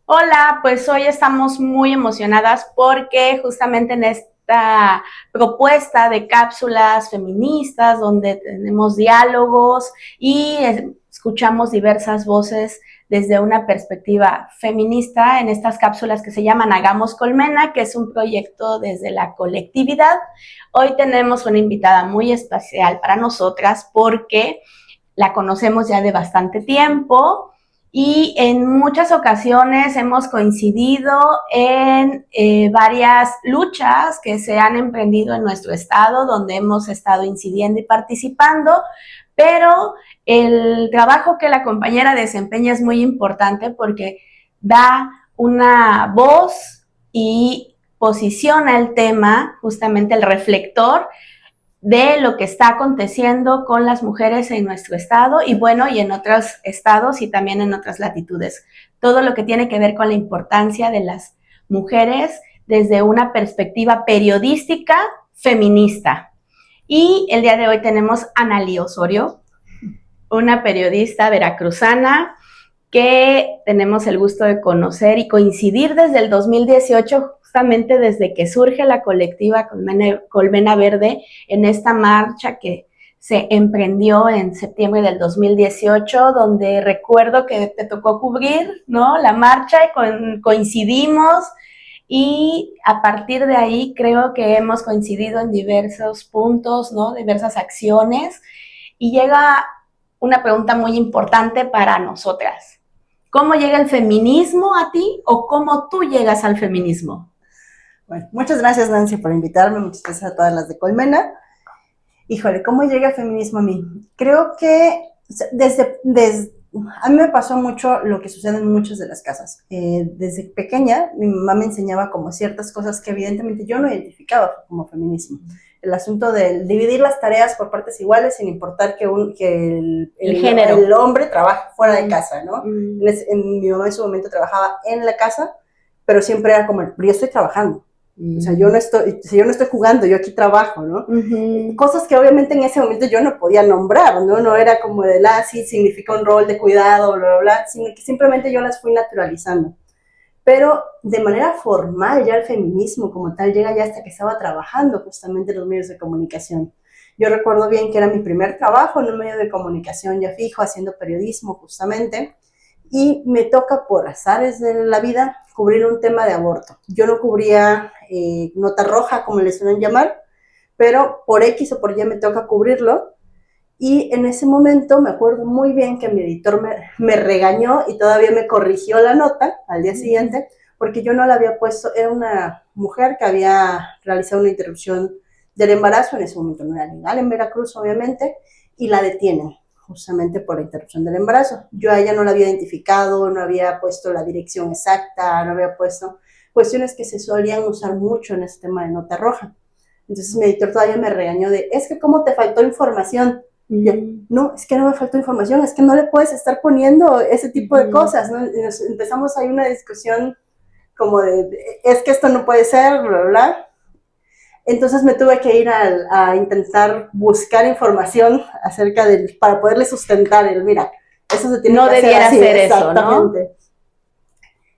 Hola, pues hoy estamos muy emocionadas porque justamente en esta propuesta de cápsulas feministas donde tenemos diálogos y escuchamos diversas voces desde una perspectiva feminista en estas cápsulas que se llaman Hagamos Colmena, que es un proyecto desde la colectividad. Hoy tenemos una invitada muy especial para nosotras porque la conocemos ya de bastante tiempo y en muchas ocasiones hemos coincidido en varias luchas que se han emprendido en nuestro estado, donde hemos estado incidiendo y participando, pero el trabajo que la compañera desempeña es muy importante porque da una voz y posiciona el tema, justamente el reflector de lo que está aconteciendo con las mujeres en nuestro estado y bueno, y en otros estados y también en otras latitudes. Todo lo que tiene que ver con la importancia de las mujeres desde una perspectiva periodística feminista. Y el día de hoy tenemos a Analí Osorio, una periodista veracruzana que tenemos el gusto de conocer y coincidir desde el 2018, justamente desde que surge la colectiva Colmena Verde, en esta marcha que se emprendió en septiembre del 2018, donde recuerdo que te tocó cubrir, ¿no?, la marcha y coincidimos, y a partir de ahí creo que hemos coincidido en diversos puntos, ¿no?, diversas acciones, y llega una pregunta muy importante para nosotras. ¿Cómo llega el feminismo a ti o cómo tú llegas al feminismo? Bueno, muchas gracias, Nancy, por invitarme, muchas gracias a todas las de Colmena. Híjole, ¿cómo llega el feminismo a mí? Creo que a mí me pasó mucho lo que sucede en muchas de las casas. Desde pequeña, mi mamá me enseñaba como ciertas cosas que evidentemente yo no identificaba como feminismo. El asunto de dividir las tareas por partes iguales sin importar que el hombre trabaje fuera de casa, ¿no? Mi mamá en su momento trabajaba en la casa, pero siempre era como, pero yo estoy trabajando. O sea, si yo no estoy jugando, yo aquí trabajo, ¿no? Cosas que obviamente en ese momento yo no podía nombrar, ¿no? No era como de sí, significa un rol de cuidado, bla, bla, bla, sino que simplemente yo las fui naturalizando. Pero de manera formal ya el feminismo como tal llega ya hasta que estaba trabajando justamente en los medios de comunicación. Yo recuerdo bien que era mi primer trabajo en un medio de comunicación ya fijo, haciendo periodismo justamente, y me toca por azares de la vida cubrir un tema de aborto. Yo no cubría nota roja, como le suelen llamar, pero por X o por Y me toca cubrirlo. Y en ese momento me acuerdo muy bien que mi editor me regañó y todavía me corrigió la nota al día siguiente, porque yo no la había puesto. Era una mujer que había realizado una interrupción del embarazo, en ese momento no era legal en Veracruz, obviamente, y la detienen justamente por la interrupción del embarazo. Yo a ella no la había identificado, no había puesto la dirección exacta, no había puesto cuestiones que se solían usar mucho en este tema de nota roja. Entonces mi editor todavía me regañó es que cómo te faltó información. No, es que no me faltó información, es que no le puedes estar poniendo ese tipo de cosas, ¿no? Y empezamos ahí una discusión como es que esto no puede ser, bla, bla, bla. Entonces me tuve que ir a intentar buscar información para poderle sustentar mira, eso se tiene no que hacer debiera así, ser eso, ¿no? exactamente.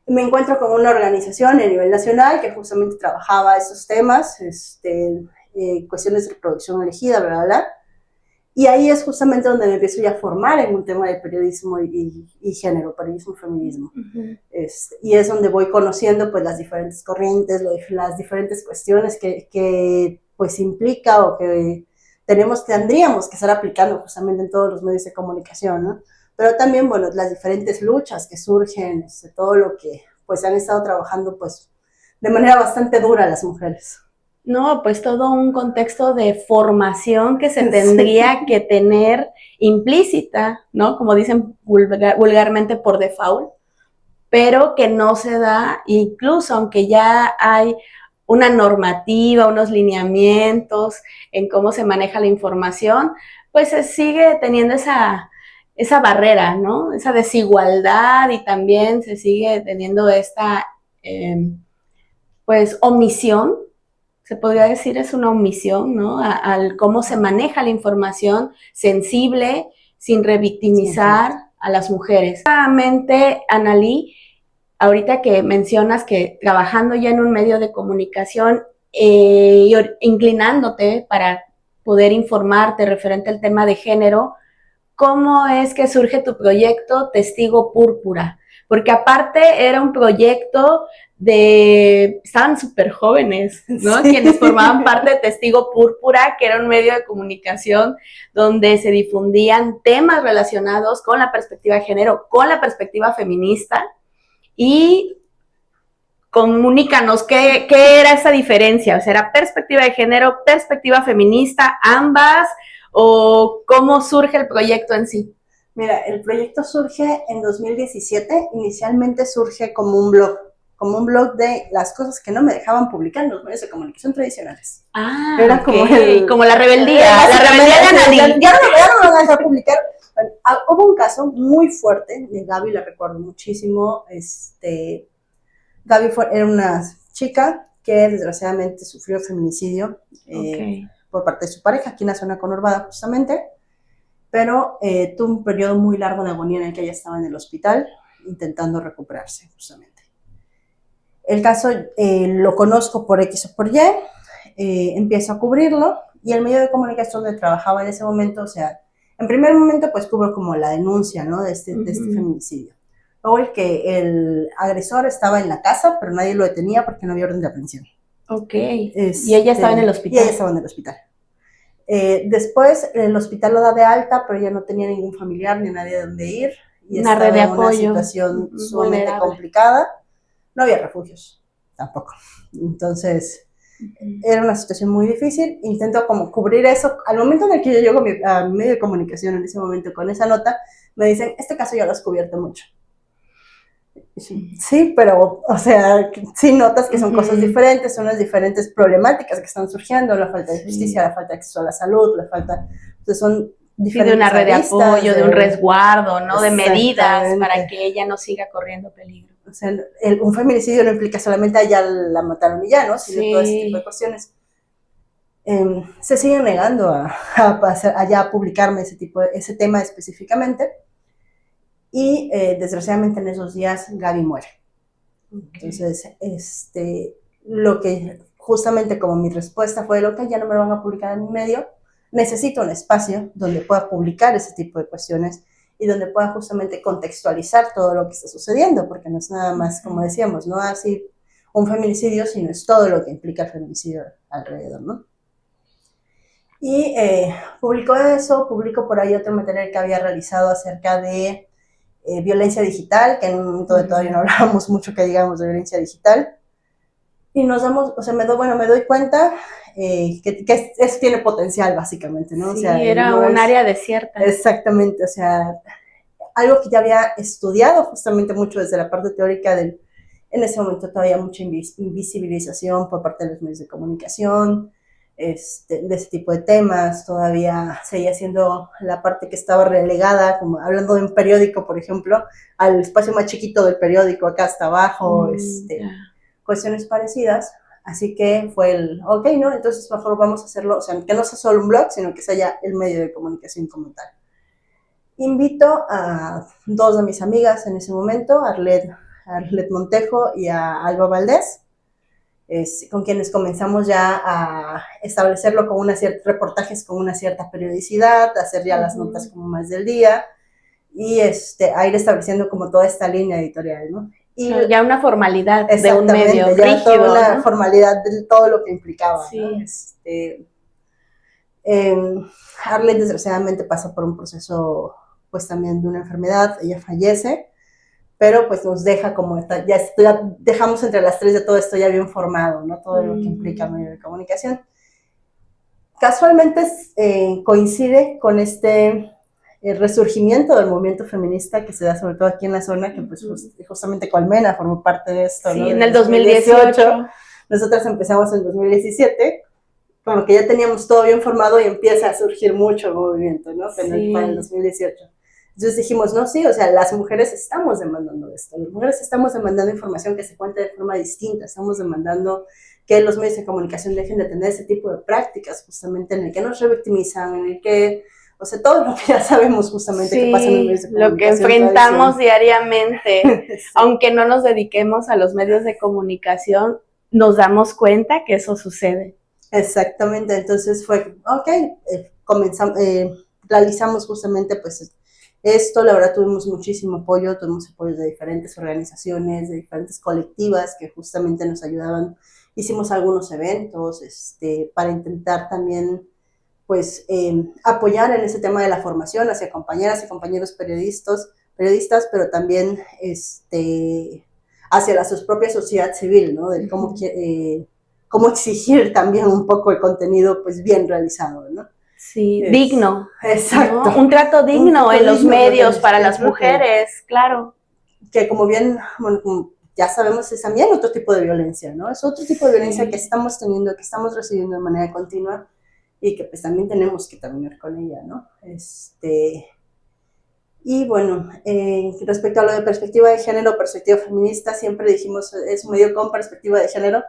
Me encuentro con una organización a nivel nacional que justamente trabajaba esos temas, cuestiones de reproducción elegida, bla, bla, bla. Y ahí es justamente donde me empiezo ya a formar en un tema de periodismo y género, periodismo y feminismo. Y es donde voy conociendo pues las diferentes corrientes, las diferentes cuestiones que pues implica o que tendríamos que estar aplicando justamente en todos los medios de comunicación, ¿no? Pero también, bueno, las diferentes luchas que surgen, todo lo que pues han estado trabajando pues de manera bastante dura las mujeres. No, pues todo un contexto de formación que se tendría sí. que tener implícita, ¿no? Como dicen vulgarmente por default, pero que no se da, incluso aunque ya hay una normativa, unos lineamientos en cómo se maneja la información, pues se sigue teniendo esa barrera, ¿no? Esa desigualdad, y también se sigue teniendo esta, pues, omisión, se podría decir, es una omisión, ¿no? Al cómo se maneja la información sensible, sin revictimizar a las mujeres. Nuevamente, Analí, ahorita que mencionas que trabajando ya en un medio de comunicación inclinándote para poder informarte referente al tema de género, ¿cómo es que surge tu proyecto Testigo Púrpura? Porque aparte era un proyecto estaban súper jóvenes, ¿no? Sí. Quienes formaban parte de Testigo Púrpura, que era un medio de comunicación donde se difundían temas relacionados con la perspectiva de género, con la perspectiva feminista, y comunícanos qué era esa diferencia, o sea, ¿era perspectiva de género, perspectiva feminista, ambas, o cómo surge el proyecto en sí? Mira, el proyecto surge en 2017, inicialmente surge como un blog de las cosas que no me dejaban publicar en los medios de comunicación tradicionales. Ah, era okay. Como la rebeldía de Annalí. Ya no me van a dejar publicar. Bueno, hubo un caso muy fuerte de Gaby, la recuerdo muchísimo. Gaby era una chica que desgraciadamente sufrió feminicidio por parte de su pareja, aquí en la zona conurbada justamente, pero tuvo un periodo muy largo de agonía en el que ella estaba en el hospital intentando recuperarse justamente. El caso lo conozco por X o por Y, empiezo a cubrirlo, y el medio de comunicación donde trabajaba en ese momento, o sea, en primer momento pues cubro como la denuncia, ¿no? de este feminicidio. Luego el agresor estaba en la casa, pero nadie lo detenía porque no había orden de aprehensión. Ok, y ella estaba en el hospital. Y ella estaba en el hospital. Después el hospital lo da de alta, pero ella no tenía ningún familiar ni nadie de donde ir. Y una red de apoyo. En una situación sumamente complicada. No había refugios, tampoco. Entonces, era una situación muy difícil. Intento como cubrir eso. Al momento en el que yo llego a mi medio de comunicación en ese momento con esa nota, me dicen, este caso ya lo has cubierto mucho. Sí, pero, o sea, sí notas que son cosas diferentes, son las diferentes problemáticas que están surgiendo, la falta de justicia, la falta de acceso a la salud, la falta, entonces son diferentes. De una red de apoyo, de un resguardo, ¿no? De medidas para que ella no siga corriendo peligro. O sea, un feminicidio no implica solamente allá la mataron y ya, ¿no? Sino todo ese tipo de cuestiones. Se siguen negando a publicarme ese tema específicamente. Y desgraciadamente en esos días Gaby muere. Entonces, lo que justamente como mi respuesta fue, lo que ya no me lo van a publicar en mi medio, necesito un espacio donde pueda publicar ese tipo de cuestiones y donde pueda justamente contextualizar todo lo que está sucediendo, porque no es nada más, como decíamos, no así un feminicidio, sino es todo lo que implica el feminicidio alrededor, ¿no? Y publico por ahí otro material que había realizado acerca de violencia digital, que en un momento todavía no hablábamos mucho que digamos de violencia digital, y nos damos, o sea, me doy cuenta que eso tiene potencial básicamente, ¿no? Sí, o sea, era no un área desierta. Exactamente, o sea, algo que ya había estudiado justamente mucho desde la parte teórica en ese momento todavía mucha invisibilización por parte de los medios de comunicación, de ese tipo de temas, todavía seguía siendo la parte que estaba relegada, como hablando de un periódico, por ejemplo, al espacio más chiquito del periódico, acá hasta abajo, cuestiones parecidas, así que fue ok, ¿no? Entonces mejor vamos a hacerlo, o sea, que no sea solo un blog, sino que sea ya el medio de comunicación como tal. Invito a dos de mis amigas en ese momento, a Arlet Montejo y a Alba Valdés, con quienes comenzamos ya a establecerlo con reportajes con una cierta periodicidad, a hacer ya las notas como más del día y a ir estableciendo como toda esta línea editorial, ¿no? Y ya una formalidad de un medio ya rígido, toda una formalidad de todo lo que implicaba, sí. ¿no? Arlet desgraciadamente pasa por un proceso pues también de una enfermedad, ella fallece, pero pues nos deja como, ya dejamos entre las tres de todo esto ya bien formado, ¿no? Todo lo que implica medio de comunicación. Casualmente coincide con el resurgimiento del movimiento feminista que se da sobre todo aquí en la zona, que pues justamente Colmena formó parte de esto, sí, ¿no? En el 2018. Nosotras empezamos en 2017, como que ya teníamos todo bien formado y empieza a surgir mucho el movimiento, ¿no? Para el 2018. Entonces dijimos, no, sí, o sea, las mujeres estamos demandando esto, las mujeres estamos demandando información que se cuente de forma distinta, estamos demandando que los medios de comunicación dejen de tener ese tipo de prácticas, justamente en el que nos revictimizan, en el que, o O sea, todo lo que ya sabemos justamente que pasa en los medios de comunicación. Lo que enfrentamos diariamente, aunque no nos dediquemos a los medios de comunicación, nos damos cuenta que eso sucede. Exactamente, entonces fue, comenzamos, realizamos justamente pues esto, la verdad tuvimos muchísimo apoyo, tuvimos apoyo de diferentes organizaciones, de diferentes colectivas que justamente nos ayudaban, hicimos algunos eventos para intentar también pues apoyar en ese tema de la formación hacia compañeras y compañeros periodistas, pero también hacia la propia sociedad civil, ¿no? De cómo exigir también un poco el contenido pues bien realizado, ¿no? Sí, digno. Exacto. ¿No? Un trato digno en los medios para las mujeres, claro. Que como bien, bueno, como ya sabemos, es también otro tipo de violencia, ¿no? Es otro tipo de violencia que estamos teniendo, que estamos recibiendo de manera continua y que pues también tenemos que terminar con ella, ¿no? Y bueno, respecto a lo de perspectiva de género, perspectiva feminista, siempre dijimos, es un medio con perspectiva de género,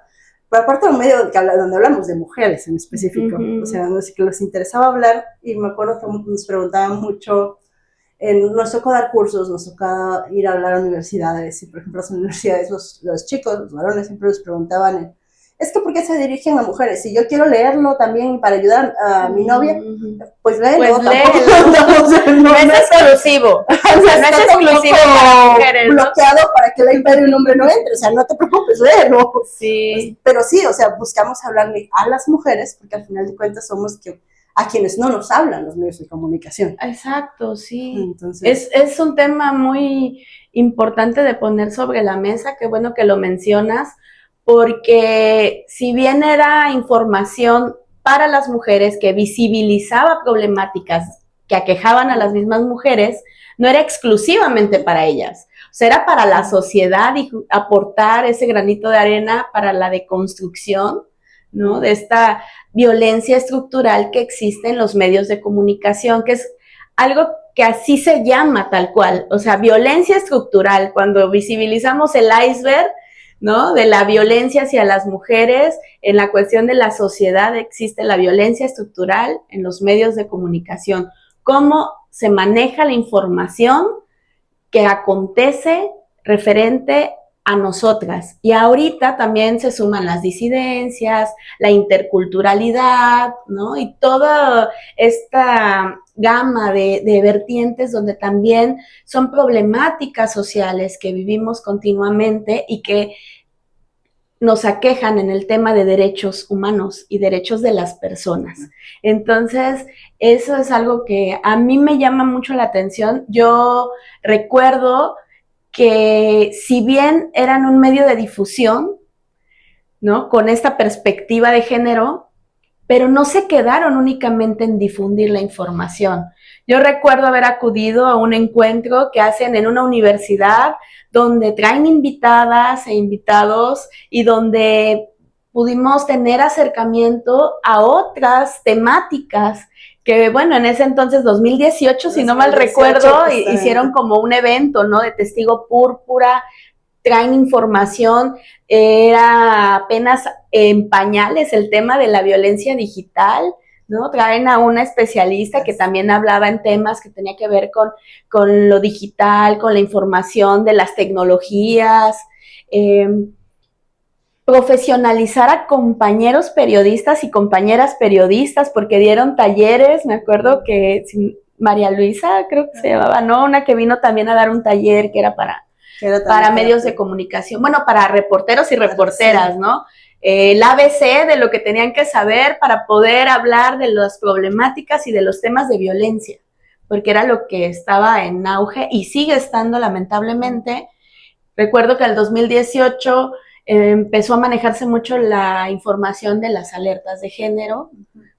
pero aparte de un medio donde hablamos de mujeres en específico, o sea, que les interesaba hablar, y me acuerdo que nos preguntaban mucho, nos tocó dar cursos, nos tocó ir a hablar a universidades, y por ejemplo las universidades, los chicos, los varones siempre nos preguntaban, es que ¿por qué se dirigen a mujeres? Si yo quiero leerlo también para ayudar a mi novia, pues léelo. Pues léelo. No es exclusivo. O sea, no es exclusivo para mujeres, bloqueado para que la impere un hombre no entre. O sea, no te preocupes, léelo. Sí. Pues, pero sí, o sea, buscamos hablarle a las mujeres, porque al final de cuentas somos a quienes no nos hablan los medios de comunicación. Exacto, sí. Entonces, es un tema muy importante de poner sobre la mesa, qué bueno que lo mencionas, porque si bien era información para las mujeres que visibilizaba problemáticas que aquejaban a las mismas mujeres, no era exclusivamente para ellas. O sea, era para la sociedad y aportar ese granito de arena para la deconstrucción, ¿no? De esta violencia estructural que existe en los medios de comunicación, que es algo que así se llama tal cual, o sea, violencia estructural, cuando visibilizamos el iceberg, ¿no? De la violencia hacia las mujeres, en la cuestión de la sociedad existe la violencia estructural en los medios de comunicación, cómo se maneja la información que acontece referente a nosotras. Y ahorita también se suman las disidencias, la interculturalidad, ¿no? Y toda esta gama de vertientes donde también son problemáticas sociales que vivimos continuamente y que nos aquejan en el tema de derechos humanos y derechos de las personas. Entonces, eso es algo que a mí me llama mucho la atención. Yo recuerdo que si bien eran un medio de difusión, ¿no? Con esta perspectiva de género, pero no se quedaron únicamente en difundir la información. Yo recuerdo haber acudido a un encuentro que hacen en una universidad donde traen invitadas e invitados y donde pudimos tener acercamiento a otras temáticas que, bueno, en ese entonces, 2018, si no mal recuerdo, hicieron como un evento, ¿no? De Testigo Púrpura, traen información, era apenas en pañales el tema de la violencia digital, ¿no? Traen a una especialista que también hablaba en temas que tenía que ver con lo digital, con la información de las tecnologías, profesionalizar a compañeros periodistas y compañeras periodistas, porque dieron talleres, me acuerdo que María Luisa, creo que se llamaba, ¿no? Una que vino también a dar un taller que era para medios de comunicación, bueno, para reporteros y reporteras, ¿no? El ABC de lo que tenían que saber para poder hablar de las problemáticas y de los temas de violencia, porque era lo que estaba en auge y sigue estando lamentablemente. Recuerdo que en el 2018 empezó a manejarse mucho la información de las alertas de género,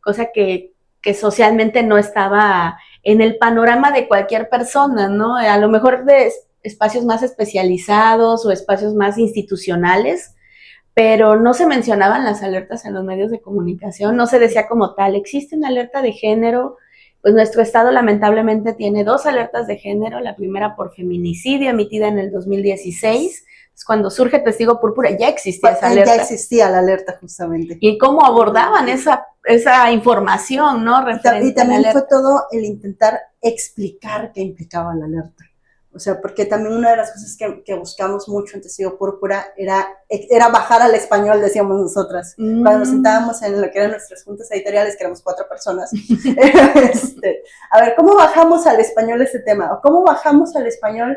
cosa que socialmente no estaba en el panorama de cualquier persona, ¿no? A lo mejor de espacios más especializados o espacios más institucionales, pero no se mencionaban las alertas en los medios de comunicación, no se decía como tal, existe una alerta de género. Pues nuestro estado lamentablemente tiene 2 alertas de género, la primera por feminicidio emitida en el 2016, Es cuando surge Testigo Púrpura, ya existía esa alerta. Ya existía la alerta, justamente. Y cómo abordaban esa información, ¿no? Y también fue todo el intentar explicar qué implicaba la alerta. O sea, porque también una de las cosas que buscamos mucho en Testigo Púrpura era bajar al español, decíamos nosotras. Cuando nos sentábamos en lo que eran nuestras juntas editoriales, que éramos 4 personas, a ver, ¿cómo bajamos al español este tema? ¿O cómo bajamos al español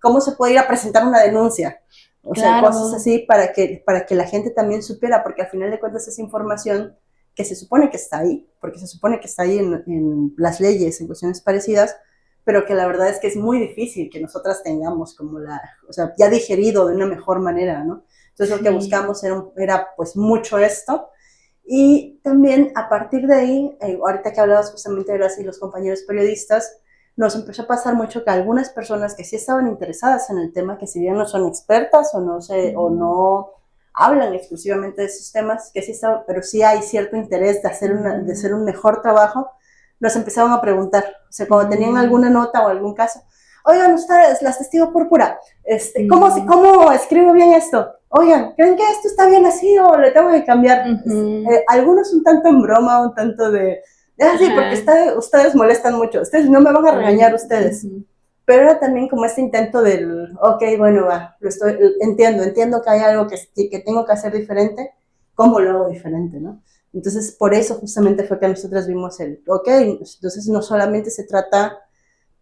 cómo se puede ir a presentar una denuncia? O sea, cosas así para que la gente también supiera, porque al final de cuentas es información que se supone que está ahí, porque se supone que está ahí en las leyes, en cuestiones parecidas, pero que la verdad es que es muy difícil que nosotras tengamos como o sea, ya digerido de una mejor manera, ¿no? Entonces lo que buscamos era pues mucho esto, y también a partir de ahí, ahorita que hablabas justamente de los compañeros periodistas, nos empezó a pasar mucho que algunas personas que sí estaban interesadas en el tema, que si bien no son expertas o no hablan exclusivamente de esos temas, que sí estaban, pero sí hay cierto interés de hacer un mejor trabajo, nos empezaban a preguntar, o sea, cuando tenían alguna nota o algún caso, oigan, ustedes, las Testigo Púrpura, ¿cómo escribo bien esto? Oigan, ¿creen que esto está bien así o le tengo que cambiar? Algunos un tanto en broma, un tanto de sí, porque ustedes molestan mucho, ustedes no me van a regañar ustedes. Pero era también como este intento del, ok, bueno, va, entiendo que hay algo que tengo que hacer diferente, ¿cómo lo hago diferente, no? Entonces, por eso justamente fue que nosotros vimos entonces no solamente se trata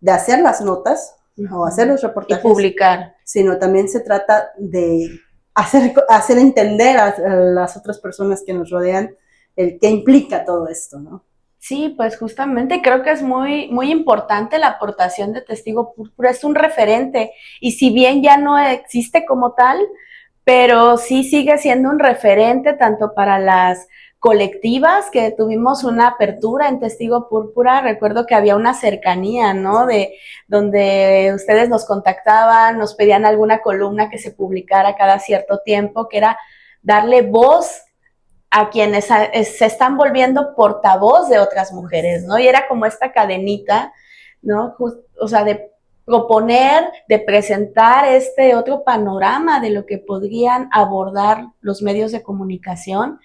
de hacer las notas o hacer los reportajes. Y publicar. Sino también se trata de hacer entender a las otras personas que nos rodean qué implica todo esto, ¿no? Sí, pues justamente creo que es muy, muy importante la aportación de Testigo Púrpura, es un referente, y si bien ya no existe como tal, pero sí sigue siendo un referente tanto para las colectivas, que tuvimos una apertura en Testigo Púrpura. Recuerdo que había una cercanía, ¿no? De donde ustedes nos contactaban, nos pedían alguna columna que se publicara cada cierto tiempo, que era darle voz a quienes se están volviendo portavoz de otras mujeres, ¿no? Y era como esta cadenita, ¿no? O sea, de proponer, de presentar este otro panorama de lo que podrían abordar los medios de comunicación.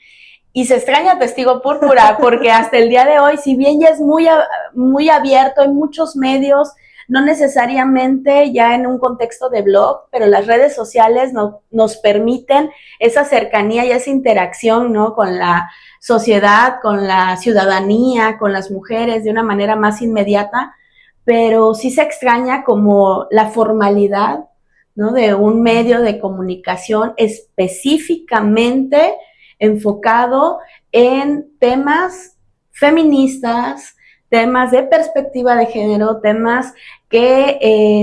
Y se extraña Testigo Púrpura, porque hasta el día de hoy, si bien ya es muy abierto, hay muchos medios, no necesariamente ya en un contexto de blog, pero las redes sociales nos permiten esa cercanía y esa interacción, ¿no? Con la sociedad, con la ciudadanía, con las mujeres de una manera más inmediata, pero sí se extraña como la formalidad, ¿no? De un medio de comunicación específicamente enfocado en temas feministas, temas de perspectiva de género, temas que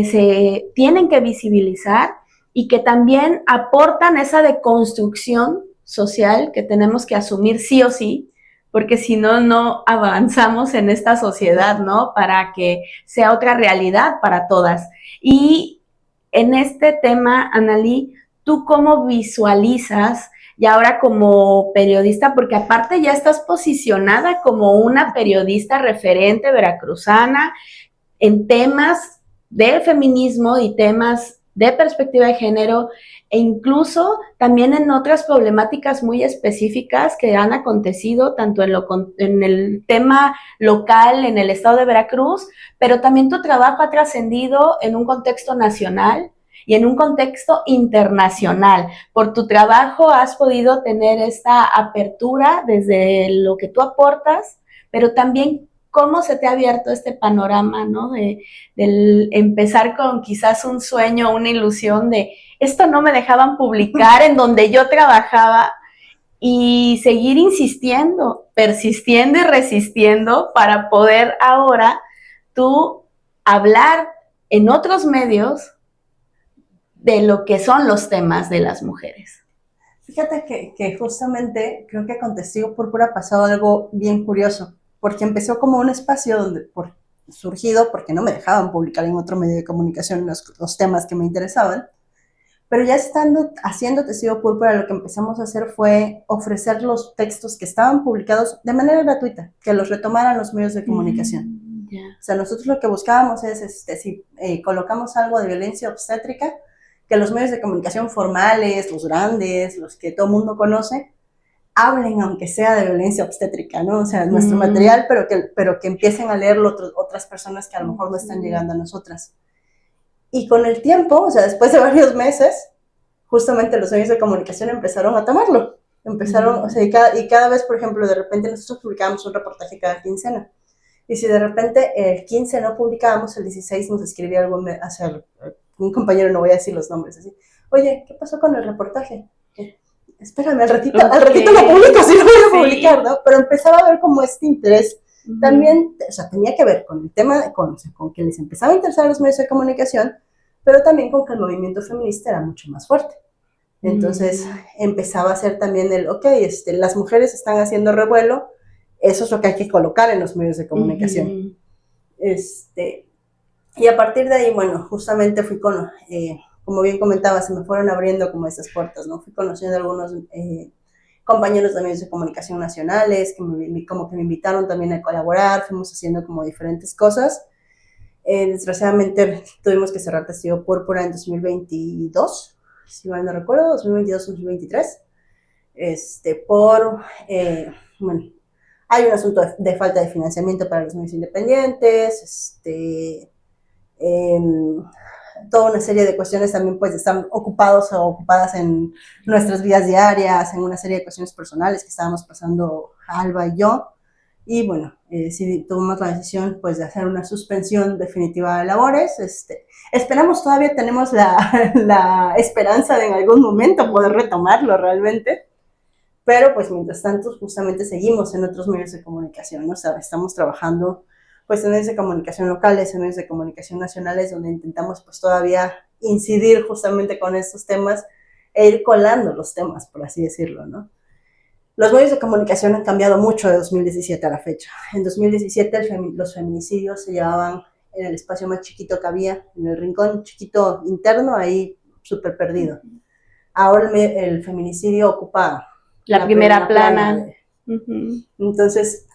se tienen que visibilizar y que también aportan esa deconstrucción social que tenemos que asumir sí o sí, porque si no, no avanzamos en esta sociedad, ¿no? Para que sea otra realidad para todas. Y en este tema, Analí, ¿tú cómo visualizas y ahora como periodista, porque aparte ya estás posicionada como una periodista referente veracruzana en temas de feminismo y temas de perspectiva de género, e incluso también en otras problemáticas muy específicas que han acontecido tanto en el tema local en el estado de Veracruz, pero también tu trabajo ha trascendido en un contexto nacional y en un contexto internacional. Por tu trabajo has podido tener esta apertura desde lo que tú aportas, pero también cómo se te ha abierto este panorama, ¿no? Del empezar con quizás un sueño, una ilusión de esto no me dejaban publicar en donde yo trabajaba, y seguir insistiendo, persistiendo y resistiendo para poder ahora tú hablar en otros medios de lo que son los temas de las mujeres. Fíjate que justamente creo que con Testigo Púrpura ha pasado algo bien curioso, porque empezó como un espacio surgido porque no me dejaban publicar en otro medio de comunicación los temas que me interesaban, pero ya haciendo Testigo Púrpura, lo que empezamos a hacer fue ofrecer los textos que estaban publicados de manera gratuita, que los retomaran los medios de comunicación. Yeah. O sea, nosotros lo que buscábamos es, si colocamos algo de violencia obstétrica, que los medios de comunicación formales, los grandes, los que todo el mundo conoce, hablen, aunque sea de violencia obstétrica, ¿no? O sea, nuestro material, pero que empiecen a leerlo otras personas que a lo mejor no están llegando a nosotras. Y con el tiempo, o sea, después de varios meses, justamente los medios de comunicación empezaron a tomarlo. Empezaron, o sea, y cada vez, por ejemplo, de repente nosotros publicábamos un reportaje cada quincena. Y si de repente el 15 no publicábamos, el 16 nos escribía algo, o sea, un compañero, no voy a decir los nombres, así, oye, ¿qué pasó con el reportaje? Espérame, al ratito lo publico, sí lo voy a publicar, ¿no? Pero empezaba a ver como este interés. También, o sea, tenía que ver con el tema, con que les empezaba a interesar los medios de comunicación, pero también con que el movimiento feminista era mucho más fuerte. Entonces empezaba a ser también ok, las mujeres están haciendo revuelo, eso es lo que hay que colocar en los medios de comunicación. Y a partir de ahí, bueno, justamente fui como bien comentaba, se me fueron abriendo como esas puertas, ¿no? Fui conociendo a algunos compañeros de medios de comunicación nacionales, como que me invitaron también a colaborar, fuimos haciendo como diferentes cosas. Desgraciadamente tuvimos que cerrar Testigo Púrpura en 2022, si mal no recuerdo, 2022-2023, bueno, hay un asunto de falta de financiamiento para los medios independientes, toda una serie de cuestiones también pues están ocupados o ocupadas en nuestras vidas diarias, en una serie de cuestiones personales que estábamos pasando Alba y yo, y bueno, sí tomamos la decisión pues de hacer una suspensión definitiva de labores. Esperamos, todavía tenemos la esperanza de en algún momento poder retomarlo realmente, pero pues mientras tanto justamente seguimos en otros medios de comunicación, ¿no? O sea, estamos trabajando pues en medios de comunicación locales, en medios de comunicación nacionales, donde intentamos pues todavía incidir justamente con estos temas e ir colando los temas, por así decirlo, ¿no? Los medios de comunicación han cambiado mucho de 2017 a la fecha. En 2017 los feminicidios se llevaban en el espacio más chiquito que había, en el rincón chiquito interno, ahí súper perdido. Ahora el feminicidio ocupa la primera plana. Entonces,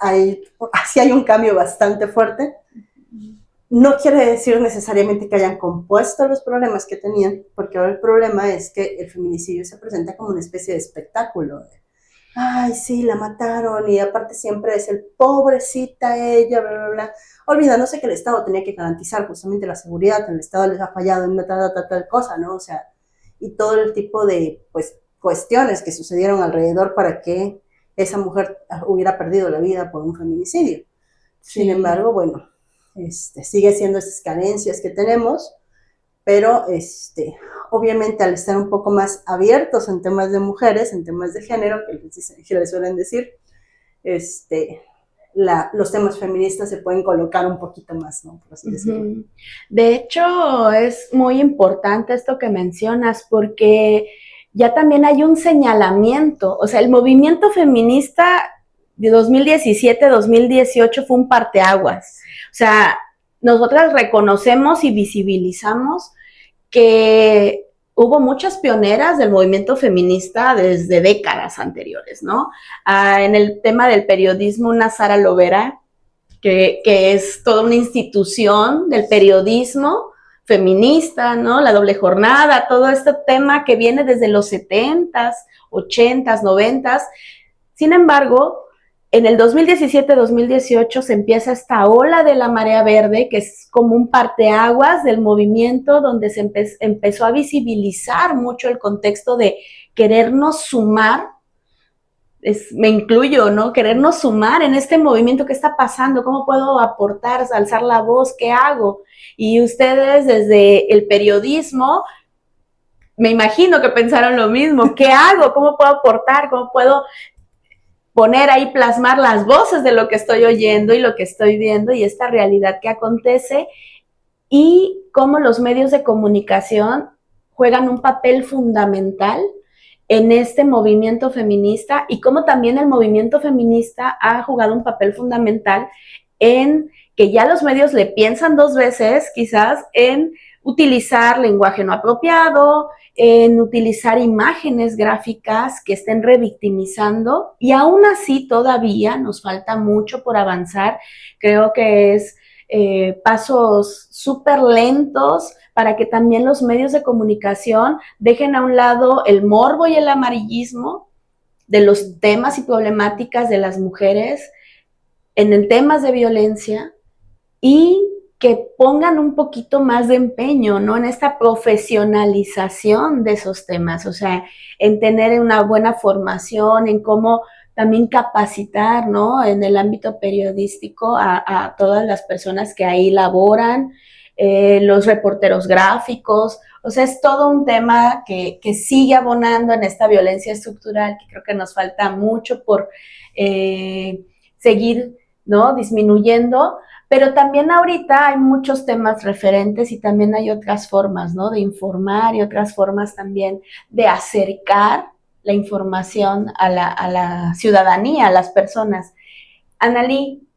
sí hay un cambio bastante fuerte. No quiere decir necesariamente que hayan compuesto los problemas que tenían, porque ahora el problema es que el feminicidio se presenta como una especie de espectáculo. Ay, sí, la mataron, y aparte siempre es el pobrecita ella, bla, bla, bla, olvidándose que el Estado tenía que garantizar justamente la seguridad, que el Estado les ha fallado en tal cosa, ¿no? O sea, y todo el tipo de, pues, cuestiones que sucedieron alrededor para que esa mujer hubiera perdido la vida por un feminicidio. Sí. Sin embargo, bueno, sigue siendo esas carencias que tenemos, pero obviamente al estar un poco más abiertos en temas de mujeres, en temas de género, que les suelen decir, los temas feministas se pueden colocar un poquito más, ¿no? Por así decirlo. De hecho, es muy importante esto que mencionas, porque ya también hay un señalamiento, o sea, el movimiento feminista de 2017-2018 fue un parteaguas. O sea, nosotras reconocemos y visibilizamos que hubo muchas pioneras del movimiento feminista desde décadas anteriores, ¿no? En el tema del periodismo, una Sara Lovera, que es toda una institución del periodismo feminista, ¿no? La doble jornada, todo este tema que viene desde los 70s, 80s, 90s. Sin embargo, en el 2017-2018 se empieza esta ola de la marea verde, que es como un parteaguas del movimiento, donde se empezó a visibilizar mucho el contexto de querernos sumar, me incluyo, ¿no? Querernos sumar en este movimiento. ¿Qué está pasando? ¿Cómo puedo aportar, alzar la voz? ¿Qué hago? Y ustedes desde el periodismo, me imagino que pensaron lo mismo. ¿Qué hago? ¿Cómo puedo aportar? ¿Cómo puedo poner ahí, plasmar las voces de lo que estoy oyendo y lo que estoy viendo y esta realidad que acontece? Y cómo los medios de comunicación juegan un papel fundamental en este movimiento feminista, y cómo también el movimiento feminista ha jugado un papel fundamental en que ya los medios le piensan dos veces, quizás, en utilizar lenguaje no apropiado, en utilizar imágenes gráficas que estén revictimizando, y aún así todavía nos falta mucho por avanzar. Creo que es pasos súper lentos para que también los medios de comunicación dejen a un lado el morbo y el amarillismo de los temas y problemáticas de las mujeres en temas de violencia y que pongan un poquito más de empeño, ¿no? En esta profesionalización de esos temas, o sea, en tener una buena formación, en cómo también capacitar, ¿no? En el ámbito periodístico a todas las personas que ahí laboran, los reporteros gráficos, o sea, es todo un tema que sigue abonando en esta violencia estructural, que creo que nos falta mucho por seguir, ¿no? Disminuyendo, pero también ahorita hay muchos temas referentes y también hay otras formas, ¿no? De informar y otras formas también de acercar la información a la ciudadanía, a las personas. Analí,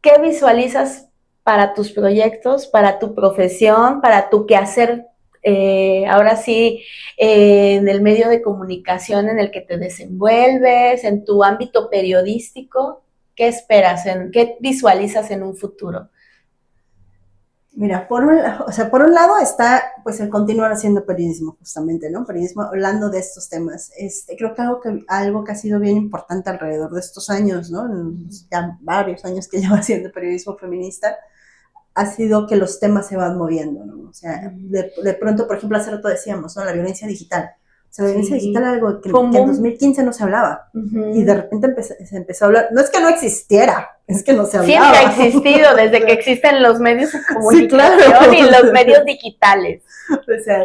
¿qué visualizas para tus proyectos, para tu profesión, para tu quehacer, ahora sí, en el medio de comunicación en el que te desenvuelves, en tu ámbito periodístico? ¿Qué esperas? ¿Qué visualizas en un futuro? Mira, por un lado está pues el continuar haciendo periodismo, justamente, ¿no? Periodismo hablando de estos temas. Creo que algo que ha sido bien importante alrededor de estos años, ¿no? Ya varios años que llevo haciendo periodismo feminista, ha sido que los temas se van moviendo, ¿no? O sea, de pronto, por ejemplo, hace rato decíamos, ¿no? La violencia digital. O sea, la violencia digital era algo que en 2015 no se hablaba. Y de repente se empezó a hablar. No es que no existiera, es que no se hablaba. Siempre ha existido, desde que existen los medios de comunicación, sí, claro, y los medios digitales. O sea,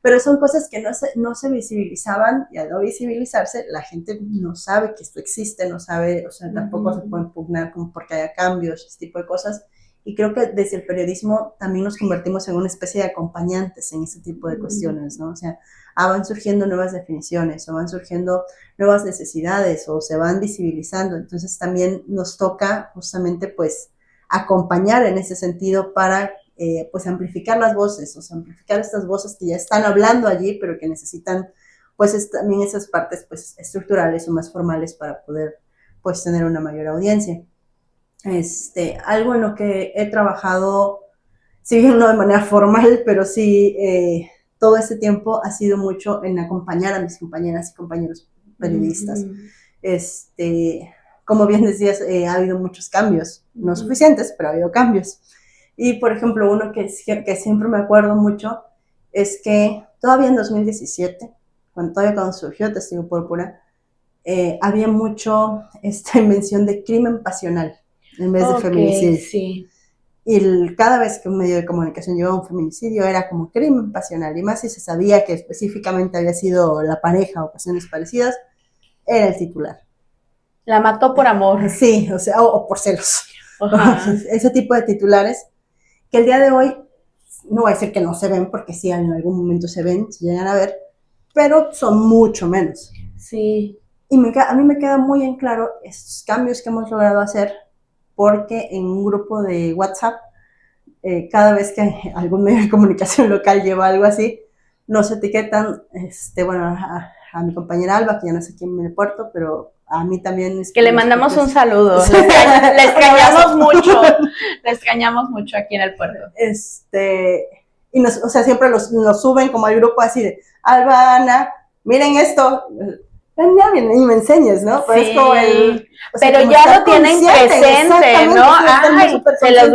pero son cosas que no se visibilizaban, y al no visibilizarse, la gente no sabe que esto existe, no sabe, o sea, tampoco se puede impugnar como porque haya cambios, ese tipo de cosas. Y creo que desde el periodismo también nos convertimos en una especie de acompañantes en ese tipo de cuestiones, ¿no? O sea, van surgiendo nuevas definiciones, o van surgiendo nuevas necesidades, o se van visibilizando. Entonces también nos toca justamente, pues, acompañar en ese sentido para, pues, amplificar las voces, o sea, amplificar estas voces que ya están hablando allí, pero que necesitan, pues, también esas partes, pues, estructurales o más formales para poder, pues, tener una mayor audiencia. Algo en lo que he trabajado, si bien no de manera formal, pero sí todo este tiempo ha sido mucho en acompañar a mis compañeras y compañeros periodistas. Como bien decías, ha habido muchos cambios, no suficientes, pero ha habido cambios. Y, por ejemplo, uno que siempre me acuerdo mucho es que todavía en 2017, cuando surgió Testigo Púrpura, había mucho esta mención de crimen pasional en vez de feminicidio. Sí. Y cada vez que un medio de comunicación llevaba un feminicidio era como crimen pasional, y más si se sabía que específicamente había sido la pareja o cuestiones parecidas, era el titular. La mató por amor. Sí, o sea, o por celos. Ese tipo de titulares que el día de hoy, no voy a decir que no se ven, porque sí, en algún momento se ven, se llegan a ver, pero son mucho menos. Sí. Y a mí me queda muy en claro estos cambios que hemos logrado hacer, porque en un grupo de WhatsApp, cada vez que algún medio de comunicación local lleva algo así, nos etiquetan, bueno, a mi compañera Alba, que ya no sé quién me puerto, pero a mí también. Que le mandamos un saludo. Le extrañamos mucho. Le extrañamos mucho aquí en el puerto. Y o sea, siempre los suben como al grupo así de, Alba, Ana, miren esto. Ya bien, y me enseñes, ¿no? Sí, es como pero ya lo tienen presente, ¿no? Ay, las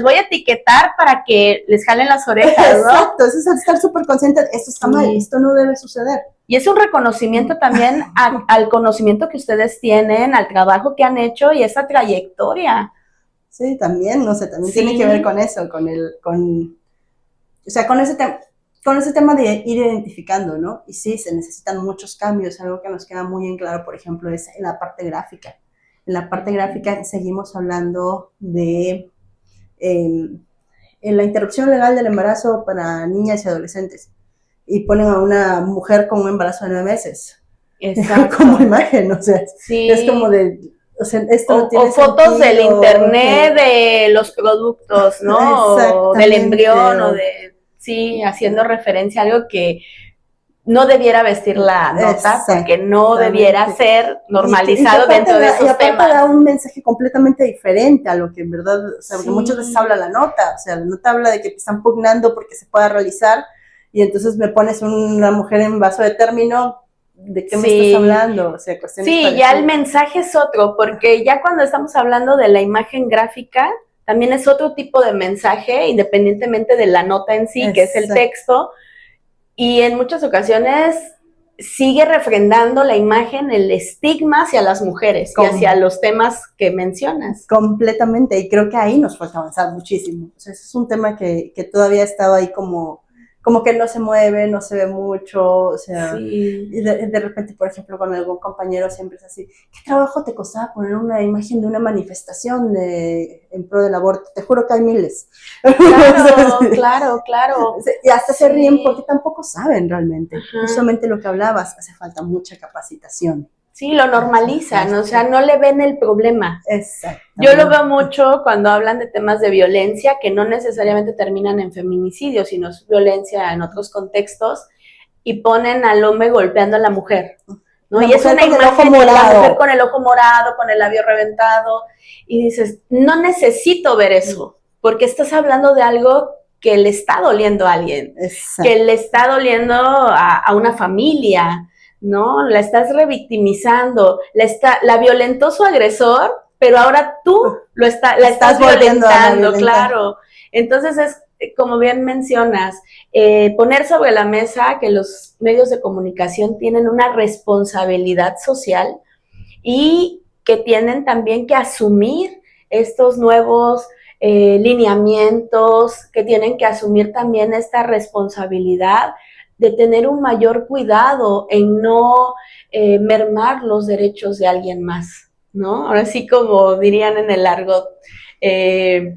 voy a etiquetar para que les jalen las orejas, ¿no? Exacto, eso es estar súper consciente, esto está mal, esto no debe suceder. Y es un reconocimiento también al conocimiento que ustedes tienen, al trabajo que han hecho y esa trayectoria. Sí, también, no sé, también tiene que ver con eso, con ese tema de ir identificando, ¿no? Y sí, se necesitan muchos cambios. Algo que nos queda muy en claro, por ejemplo, es en la parte gráfica. En la parte gráfica seguimos hablando de en la interrupción legal del embarazo para niñas y adolescentes. Y ponen a una mujer con un embarazo de 9 meses. Exacto. Como imagen, o sea, sí. Es como de... O sea, esto no tiene fotos del internet, de los productos, ¿no? O del embrión, o de... Sí, haciendo referencia a algo que no debiera vestir la nota, porque no debiera ser normalizado dentro de esos temas. Da un mensaje completamente diferente a lo que en verdad, o sea, porque muchas veces habla la nota, o sea, la nota habla de que te están pugnando porque se pueda realizar, y entonces me pones una mujer en vaso de término, ¿de qué me estás hablando? O sea, cuestiones parecidas. Ya el mensaje es otro, porque ya cuando estamos hablando de la imagen gráfica, también es otro tipo de mensaje, independientemente de la nota en sí, que es el texto, y en muchas ocasiones sigue refrendando la imagen, el estigma hacia las mujeres y hacia los temas que mencionas. Completamente, y creo que ahí nos falta avanzar muchísimo. O sea, ese es un tema que todavía estaba ahí como que no se mueve, no se ve mucho, o sea, y de repente, por ejemplo, con algún compañero siempre es así, ¿qué trabajo te costaba poner una imagen de una manifestación en pro del aborto? Te juro que hay miles. Claro. Y hasta se ríen porque tampoco saben realmente. Justamente lo que hablabas, hace falta mucha capacitación. Sí, lo normalizan, o sea, no le ven el problema. Exacto. Yo lo veo mucho cuando hablan de temas de violencia que no necesariamente terminan en feminicidio, sino es violencia en otros contextos, y ponen al hombre golpeando a la mujer, ¿no? Y es una imagen de la mujer con el ojo morado, con el labio reventado, y dices, no necesito ver eso, porque estás hablando de algo que le está doliendo a alguien, que le está doliendo a una familia, ¿no? La estás revictimizando, la violentó su agresor, pero ahora tú la estás violentando, claro. Entonces es, como bien mencionas, poner sobre la mesa que los medios de comunicación tienen una responsabilidad social y que tienen también que asumir estos nuevos lineamientos, que tienen que asumir también esta responsabilidad de tener un mayor cuidado en no mermar los derechos de alguien más, ¿no? Ahora sí, como dirían en el argot, que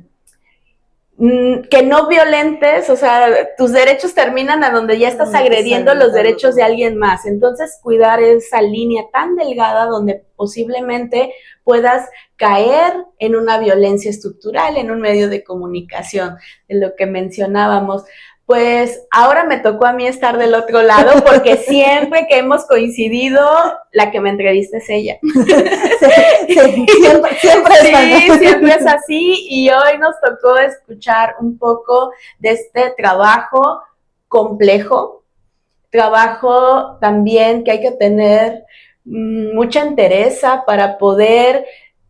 no violentes, o sea, tus derechos terminan a donde ya estás agrediendo los derechos de alguien más. Entonces, cuidar esa línea tan delgada donde posiblemente puedas caer en una violencia estructural en un medio de comunicación, de lo que mencionábamos. Pues ahora me tocó a mí estar del otro lado, porque siempre que hemos coincidido, la que me entrevista es ella. Siempre es así, y hoy nos tocó escuchar un poco de este trabajo complejo, trabajo también que hay que tener mucha entereza para poder,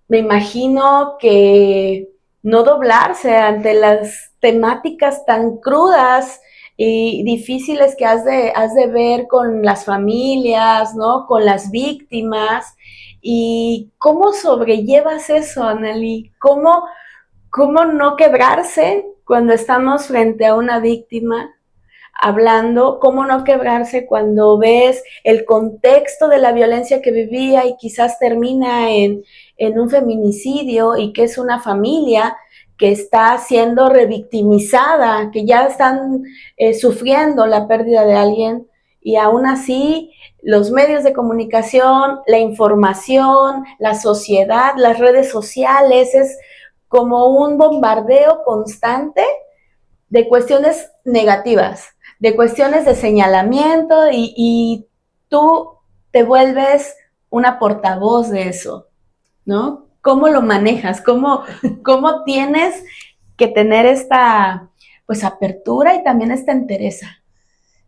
me imagino que no doblarse ante las temáticas tan crudas y difíciles que has de ver con las familias, ¿no? Con las víctimas. ¿Y cómo sobrellevas eso, Anneli? ¿Cómo no quebrarse cuando estamos frente a una víctima hablando? ¿Cómo no quebrarse cuando ves el contexto de la violencia que vivía y quizás termina en un feminicidio, y que es una familia que está siendo revictimizada, que ya están sufriendo la pérdida de alguien, y aún así los medios de comunicación, la información, la sociedad, las redes sociales, es como un bombardeo constante de cuestiones negativas, de cuestiones de señalamiento, y tú te vuelves una portavoz de eso, ¿no? ¿Cómo lo manejas? ¿Cómo tienes que tener esta, pues, apertura y también esta entereza?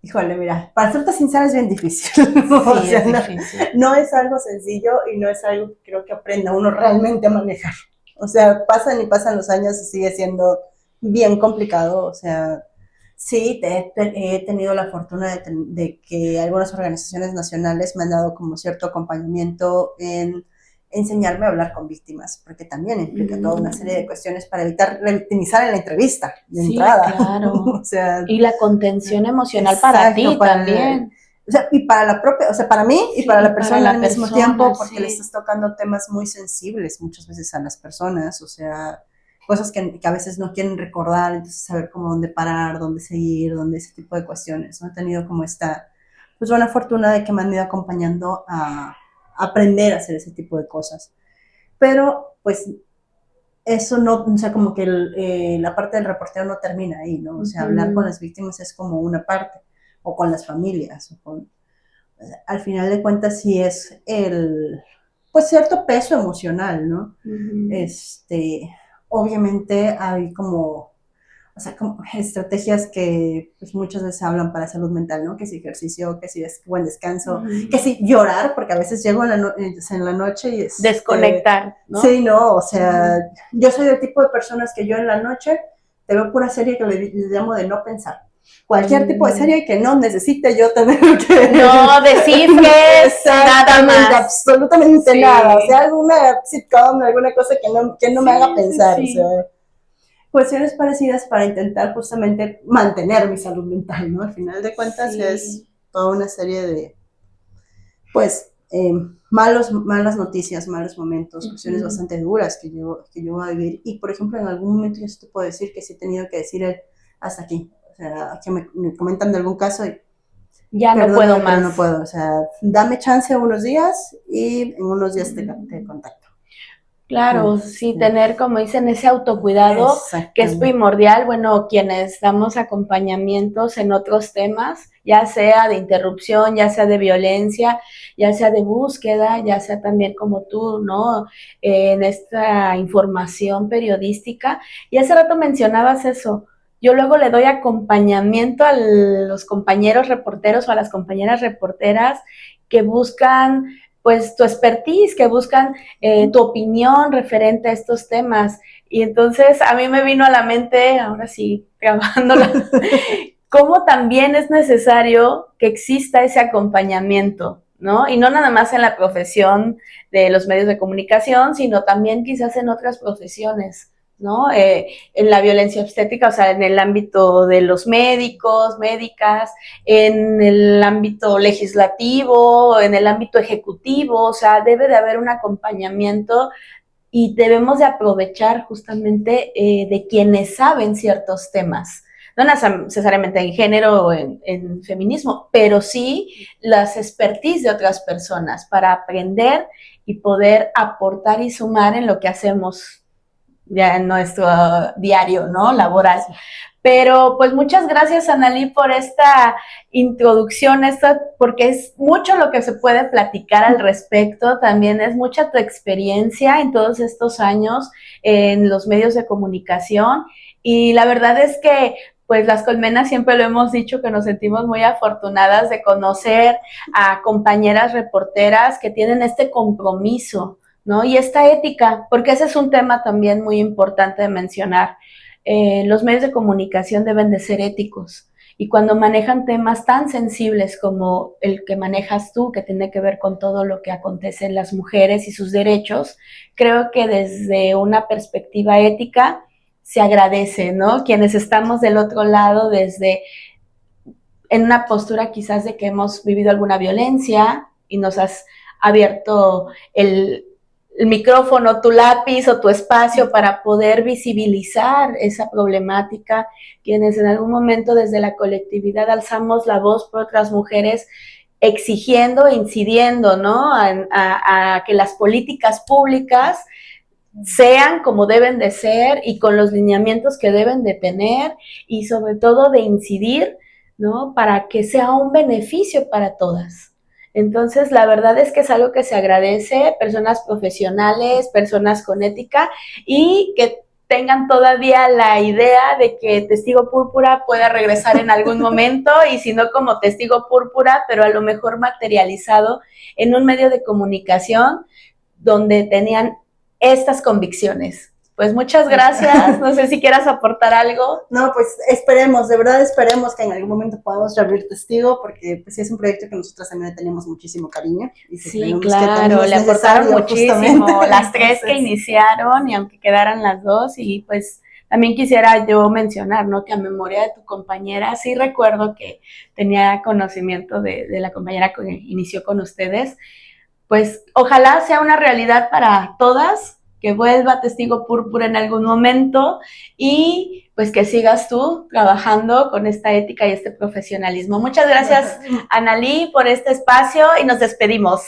Híjole, mira, para serte sincera es bien difícil. Sí, o sea, es difícil. No es algo sencillo y no es algo que creo que aprenda uno realmente a manejar. O sea, pasan y pasan los años y sigue siendo bien complicado. O sea, sí, he tenido la fortuna de que algunas organizaciones nacionales me han dado como cierto acompañamiento en enseñarme a hablar con víctimas, porque también implica toda una serie de cuestiones para evitar revictimizar en la entrevista de entrada. Claro. O sea, y la contención emocional para ti también. O sea, y para la propia, o sea, para mí y para la persona al mismo tiempo, porque le estás tocando temas muy sensibles muchas veces a las personas, o sea, cosas que a veces no quieren recordar, entonces saber cómo dónde parar, dónde seguir, dónde ese tipo de cuestiones, ¿no? He tenido como esta, pues, buena fortuna de que me han ido acompañando a aprender a hacer ese tipo de cosas. Pero, pues, eso no, o sea, como que la parte del reportero no termina ahí, ¿no? O sea, hablar con las víctimas es como una parte. o con las familias, al final de cuentas sí es pues cierto peso emocional, ¿no? Obviamente hay como estrategias que pues muchas veces hablan para salud mental, ¿no? Que si ejercicio, que si buen descanso, que si llorar, porque a veces llego en la noche y desconectar, ¿no? Sí, no, o sea, yo soy del tipo de personas que yo en la noche te veo pura serie que le llamo de no pensar. Cualquier tipo de serie que no necesite yo tener que... No descifres nada más. Absolutamente nada. O sea, alguna sitcom, alguna cosa que no me haga pensar. O sea, cuestiones parecidas para intentar justamente mantener mi salud mental, ¿no? Al final de cuentas es toda una serie de, pues, malas noticias, malos momentos, cuestiones bastante duras que yo voy a vivir. Y, por ejemplo, en algún momento yo te puedo decir que sí he tenido que decir hasta aquí. O sea, que me comentan de algún caso y ya no puedo más. Pero no puedo, o sea, dame chance unos días y en unos días te contacto. Claro, sí, tener, como dicen, ese autocuidado que es primordial. Bueno, quienes damos acompañamientos en otros temas, ya sea de interrupción, ya sea de violencia, ya sea de búsqueda, ya sea también como tú, ¿no? En esta información periodística. Y hace rato mencionabas eso. Yo luego le doy acompañamiento a los compañeros reporteros o a las compañeras reporteras que buscan pues tu expertise, que buscan tu opinión referente a estos temas. Y entonces a mí me vino a la mente, ahora sí, grabándola, cómo también es necesario que exista ese acompañamiento, ¿no? Y no nada más en la profesión de los medios de comunicación, sino también quizás en otras profesiones, ¿no? En la violencia obstétrica, o sea, en el ámbito de los médicos, médicas, en el ámbito legislativo, en el ámbito ejecutivo, o sea, debe de haber un acompañamiento y debemos de aprovechar justamente de quienes saben ciertos temas. No necesariamente en género o en feminismo, pero sí las expertise de otras personas para aprender y poder aportar y sumar en lo que hacemos ya en nuestro diario, ¿no? Laboral. Pero pues muchas gracias, Analí, por esta introducción, porque es mucho lo que se puede platicar al respecto, también es mucha tu experiencia en todos estos años en los medios de comunicación y la verdad es que pues las colmenas siempre lo hemos dicho que nos sentimos muy afortunadas de conocer a compañeras reporteras que tienen este compromiso, ¿no? Y esta ética, porque ese es un tema también muy importante de mencionar. Los medios de comunicación deben de ser éticos y cuando manejan temas tan sensibles como el que manejas tú, que tiene que ver con todo lo que acontece en las mujeres y sus derechos, creo que desde una perspectiva ética se agradece, ¿no? Quienes estamos del otro lado desde en una postura quizás de que hemos vivido alguna violencia y nos has abierto el micrófono, tu lápiz o tu espacio para poder visibilizar esa problemática, quienes en algún momento desde la colectividad alzamos la voz por otras mujeres exigiendo, incidiendo, ¿no? A que las políticas públicas sean como deben de ser y con los lineamientos que deben de tener y sobre todo de incidir, ¿no? Para que sea un beneficio para todas. Entonces, la verdad es que es algo que se agradece, personas profesionales, personas con ética y que tengan todavía la idea de que Testigo Púrpura pueda regresar en algún momento y si no como Testigo Púrpura, pero a lo mejor materializado en un medio de comunicación donde tenían estas convicciones. Pues muchas gracias, no sé si quieras aportar algo. No, pues esperemos, de verdad esperemos que en algún momento podamos reabrir Testigo, porque pues es un proyecto que nosotras también tenemos muchísimo cariño. Y sí, claro, le aportaron muchísimo las tres que iniciaron y aunque quedaran las dos y pues también quisiera yo mencionar, ¿no? Que a memoria de tu compañera, sí recuerdo que tenía conocimiento de la compañera que inició con ustedes, pues ojalá sea una realidad para todas, que vuelva Testigo Púrpura en algún momento y pues que sigas tú trabajando con esta ética y este profesionalismo. Muchas gracias, Analí, por este espacio y nos despedimos.